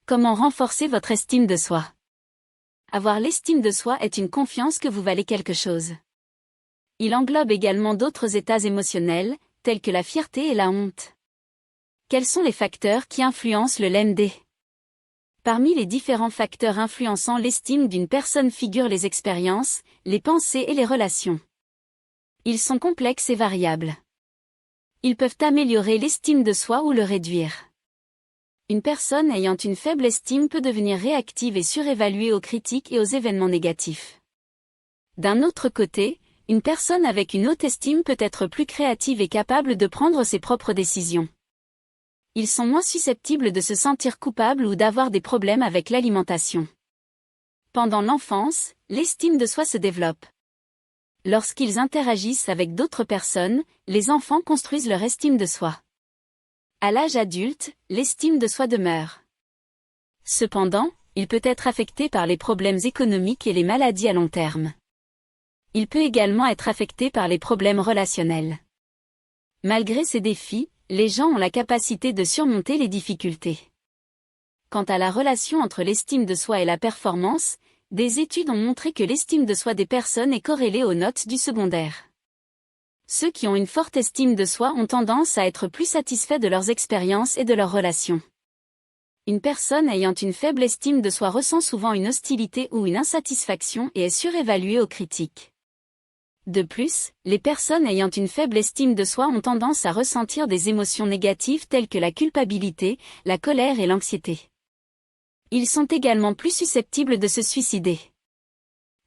Comment renforcer votre estime de soi? Avoir l'estime de soi est une confiance que vous valez quelque chose. Il englobe également d'autres états émotionnels, tels que la fierté et la honte. Quels sont les facteurs qui influencent le LMD? Parmi les différents facteurs influençant l'estime d'une personne figurent les expériences, les pensées et les relations. Ils sont complexes et variables. Ils peuvent améliorer l'estime de soi ou le réduire. Une personne ayant une faible estime peut devenir réactive et surévaluer aux critiques et aux événements négatifs. D'un autre côté, une personne avec une haute estime peut être plus créative et capable de prendre ses propres décisions. Ils sont moins susceptibles de se sentir coupables ou d'avoir des problèmes avec l'alimentation. Pendant l'enfance, l'estime de soi se développe. Lorsqu'ils interagissent avec d'autres personnes, les enfants construisent leur estime de soi. À l'âge adulte, l'estime de soi demeure. Cependant, il peut être affecté par les problèmes économiques et les maladies à long terme. Il peut également être affecté par les problèmes relationnels. Malgré ces défis, les gens ont la capacité de surmonter les difficultés. Quant à la relation entre l'estime de soi et la performance, des études ont montré que l'estime de soi des personnes est corrélée aux notes du secondaire. Ceux qui ont une forte estime de soi ont tendance à être plus satisfaits de leurs expériences et de leurs relations. Une personne ayant une faible estime de soi ressent souvent une hostilité ou une insatisfaction et est surévaluée aux critiques. De plus, les personnes ayant une faible estime de soi ont tendance à ressentir des émotions négatives telles que la culpabilité, la colère et l'anxiété. Ils sont également plus susceptibles de se suicider.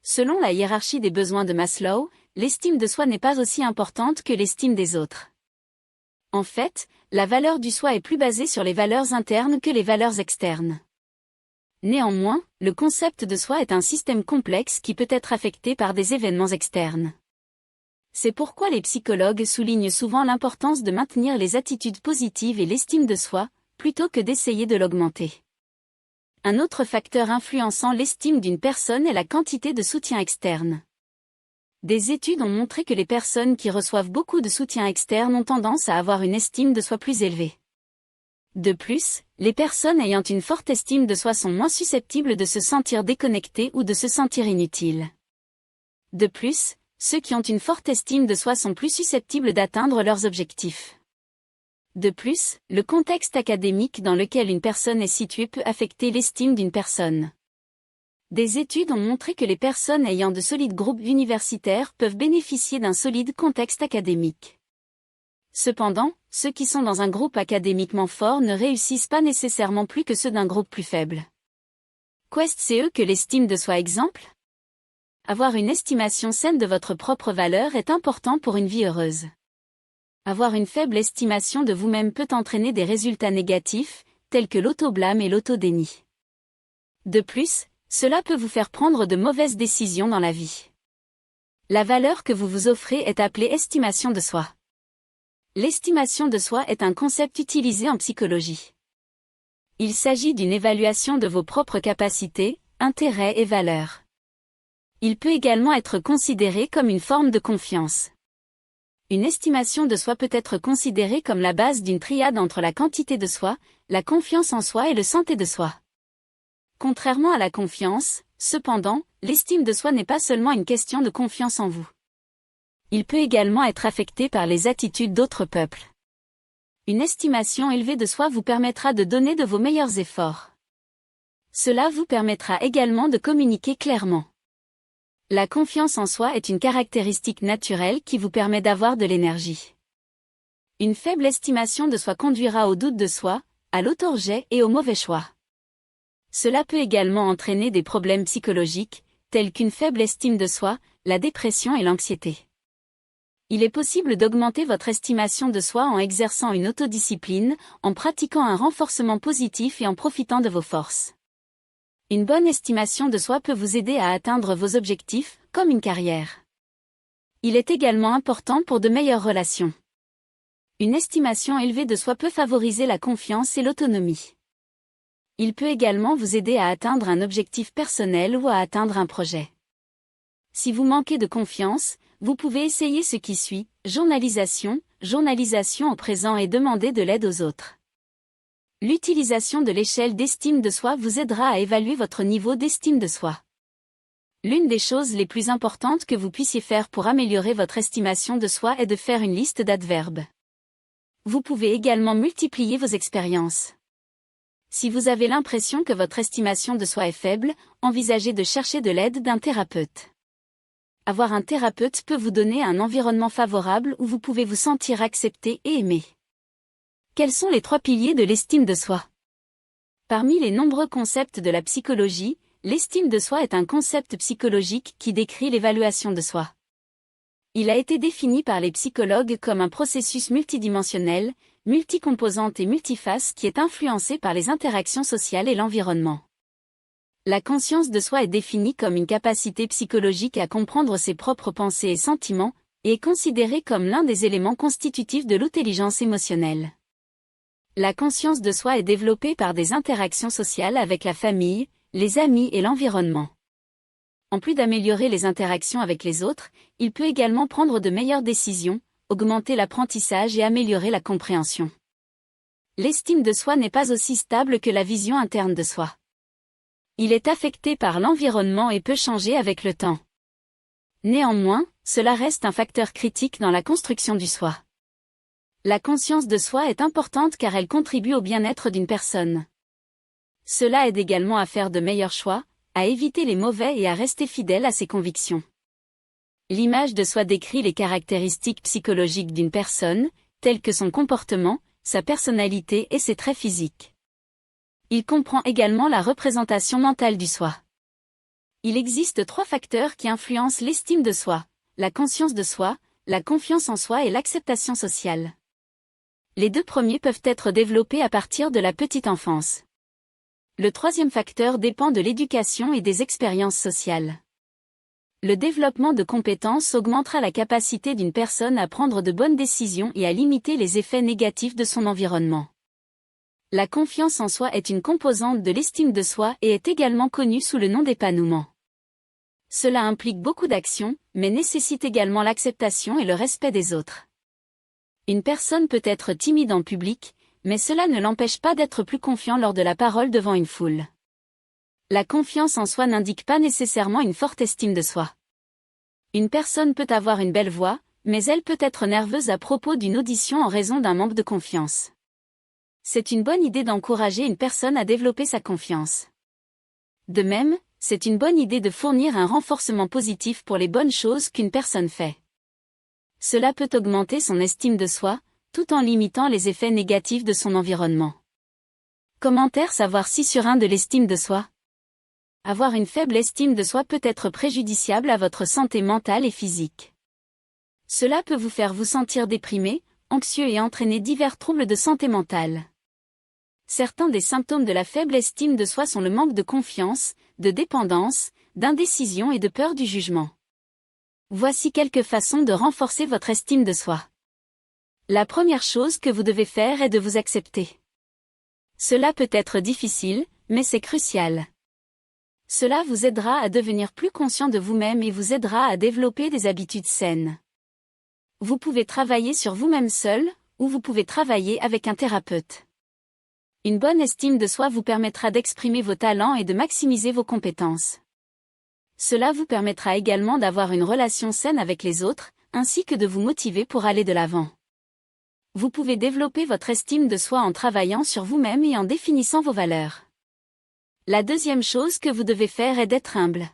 Selon la hiérarchie des besoins de Maslow, l'estime de soi n'est pas aussi importante que l'estime des autres. En fait, la valeur du soi est plus basée sur les valeurs internes que les valeurs externes. Néanmoins, le concept de soi est un système complexe qui peut être affecté par des événements externes. C'est pourquoi les psychologues soulignent souvent l'importance de maintenir les attitudes positives et l'estime de soi, plutôt que d'essayer de l'augmenter. Un autre facteur influençant l'estime d'une personne est la quantité de soutien externe. Des études ont montré que les personnes qui reçoivent beaucoup de soutien externe ont tendance à avoir une estime de soi plus élevée. De plus, les personnes ayant une forte estime de soi sont moins susceptibles de se sentir déconnectées ou de se sentir inutiles. De plus, ceux qui ont une forte estime de soi sont plus susceptibles d'atteindre leurs objectifs. De plus, le contexte académique dans lequel une personne est située peut affecter l'estime d'une personne. Des études ont montré que les personnes ayant de solides groupes universitaires peuvent bénéficier d'un solide contexte académique. Cependant, ceux qui sont dans un groupe académiquement fort ne réussissent pas nécessairement plus que ceux d'un groupe plus faible. Qu'est-ce que l'estime de soi exemple? Avoir une estimation saine de votre propre valeur est important pour une vie heureuse. Avoir une faible estimation de vous-même peut entraîner des résultats négatifs, tels que l'auto-blâme et l'auto-déni. De plus, cela peut vous faire prendre de mauvaises décisions dans la vie. La valeur que vous vous offrez est appelée estimation de soi. L'estimation de soi est un concept utilisé en psychologie. Il s'agit d'une évaluation de vos propres capacités, intérêts et valeurs. Il peut également être considéré comme une forme de confiance. Une estimation de soi peut être considérée comme la base d'une triade entre la quantité de soi, la confiance en soi et le santé de soi. Contrairement à la confiance, cependant, l'estime de soi n'est pas seulement une question de confiance en vous. Il peut également être affecté par les attitudes d'autres peuples. Une estimation élevée de soi vous permettra de donner de vos meilleurs efforts. Cela vous permettra également de communiquer clairement. La confiance en soi est une caractéristique naturelle qui vous permet d'avoir de l'énergie. Une faible estimation de soi conduira au doute de soi, à l'auto-rejet et au mauvais choix. Cela peut également entraîner des problèmes psychologiques, tels qu'une faible estime de soi, la dépression et l'anxiété. Il est possible d'augmenter votre estimation de soi en exerçant une autodiscipline, en pratiquant un renforcement positif et en profitant de vos forces. Une bonne estimation de soi peut vous aider à atteindre vos objectifs, comme une carrière. Il est également important pour de meilleures relations. Une estimation élevée de soi peut favoriser la confiance et l'autonomie. Il peut également vous aider à atteindre un objectif personnel ou à atteindre un projet. Si vous manquez de confiance, vous pouvez essayer ce qui suit, journalisation au présent et demander de l'aide aux autres. L'utilisation de l'échelle d'estime de soi vous aidera à évaluer votre niveau d'estime de soi. L'une des choses les plus importantes que vous puissiez faire pour améliorer votre estimation de soi est de faire une liste d'adverbes. Vous pouvez également multiplier vos expériences. Si vous avez l'impression que votre estimation de soi est faible, envisagez de chercher de l'aide d'un thérapeute. Avoir un thérapeute peut vous donner un environnement favorable où vous pouvez vous sentir accepté et aimé. Quels sont les 3 piliers de l'estime de soi? Parmi les nombreux concepts de la psychologie, l'estime de soi est un concept psychologique qui décrit l'évaluation de soi. Il a été défini par les psychologues comme un processus multidimensionnel, multicomposante et multiface qui est influencé par les interactions sociales et l'environnement. La conscience de soi est définie comme une capacité psychologique à comprendre ses propres pensées et sentiments, et est considérée comme l'un des éléments constitutifs de l'intelligence émotionnelle. La conscience de soi est développée par des interactions sociales avec la famille, les amis et l'environnement. En plus d'améliorer les interactions avec les autres, il peut également prendre de meilleures décisions, augmenter l'apprentissage et améliorer la compréhension. L'estime de soi n'est pas aussi stable que la vision interne de soi. Il est affecté par l'environnement et peut changer avec le temps. Néanmoins, cela reste un facteur critique dans la construction du soi. La conscience de soi est importante car elle contribue au bien-être d'une personne. Cela aide également à faire de meilleurs choix, à éviter les mauvais et à rester fidèle à ses convictions. L'image de soi décrit les caractéristiques psychologiques d'une personne, telles que son comportement, sa personnalité et ses traits physiques. Il comprend également la représentation mentale du soi. Il existe 3 facteurs qui influencent l'estime de soi: la conscience de soi, la confiance en soi et l'acceptation sociale. Les 2 premiers peuvent être développés à partir de la petite enfance. Le 3e facteur dépend de l'éducation et des expériences sociales. Le développement de compétences augmentera la capacité d'une personne à prendre de bonnes décisions et à limiter les effets négatifs de son environnement. La confiance en soi est une composante de l'estime de soi et est également connue sous le nom d'épanouement. Cela implique beaucoup d'actions, mais nécessite également l'acceptation et le respect des autres. Une personne peut être timide en public, mais cela ne l'empêche pas d'être plus confiant lors de la parole devant une foule. La confiance en soi n'indique pas nécessairement une forte estime de soi. Une personne peut avoir une belle voix, mais elle peut être nerveuse à propos d'une audition en raison d'un manque de confiance. C'est une bonne idée d'encourager une personne à développer sa confiance. De même, c'est une bonne idée de fournir un renforcement positif pour les bonnes choses qu'une personne fait. Cela peut augmenter son estime de soi, tout en limitant les effets négatifs de son environnement. Commentaire savoir 6 sur 1 de l'estime de soi. Avoir une faible estime de soi peut être préjudiciable à votre santé mentale et physique. Cela peut vous faire vous sentir déprimé, anxieux et entraîner divers troubles de santé mentale. Certains des symptômes de la faible estime de soi sont le manque de confiance, de dépendance, d'indécision et de peur du jugement. Voici quelques façons de renforcer votre estime de soi. La première chose que vous devez faire est de vous accepter. Cela peut être difficile, mais c'est crucial. Cela vous aidera à devenir plus conscient de vous-même et vous aidera à développer des habitudes saines. Vous pouvez travailler sur vous-même seul, ou vous pouvez travailler avec un thérapeute. Une bonne estime de soi vous permettra d'exprimer vos talents et de maximiser vos compétences. Cela vous permettra également d'avoir une relation saine avec les autres, ainsi que de vous motiver pour aller de l'avant. Vous pouvez développer votre estime de soi en travaillant sur vous-même et en définissant vos valeurs. La deuxième chose que vous devez faire est d'être humble.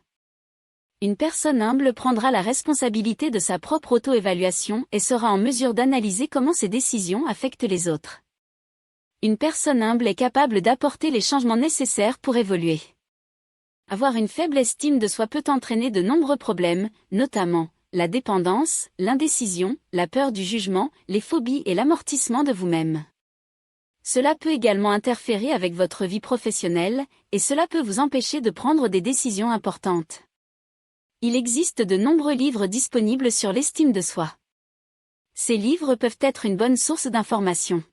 Une personne humble prendra la responsabilité de sa propre auto-évaluation et sera en mesure d'analyser comment ses décisions affectent les autres. Une personne humble est capable d'apporter les changements nécessaires pour évoluer. Avoir une faible estime de soi peut entraîner de nombreux problèmes, notamment la dépendance, l'indécision, la peur du jugement, les phobies et l'amortissement de vous-même. Cela peut également interférer avec votre vie professionnelle, et cela peut vous empêcher de prendre des décisions importantes. Il existe de nombreux livres disponibles sur l'estime de soi. Ces livres peuvent être une bonne source d'information.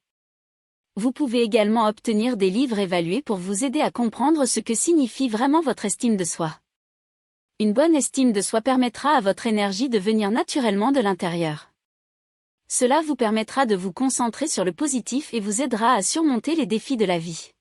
Vous pouvez également obtenir des livres évalués pour vous aider à comprendre ce que signifie vraiment votre estime de soi. Une bonne estime de soi permettra à votre énergie de venir naturellement de l'intérieur. Cela vous permettra de vous concentrer sur le positif et vous aidera à surmonter les défis de la vie.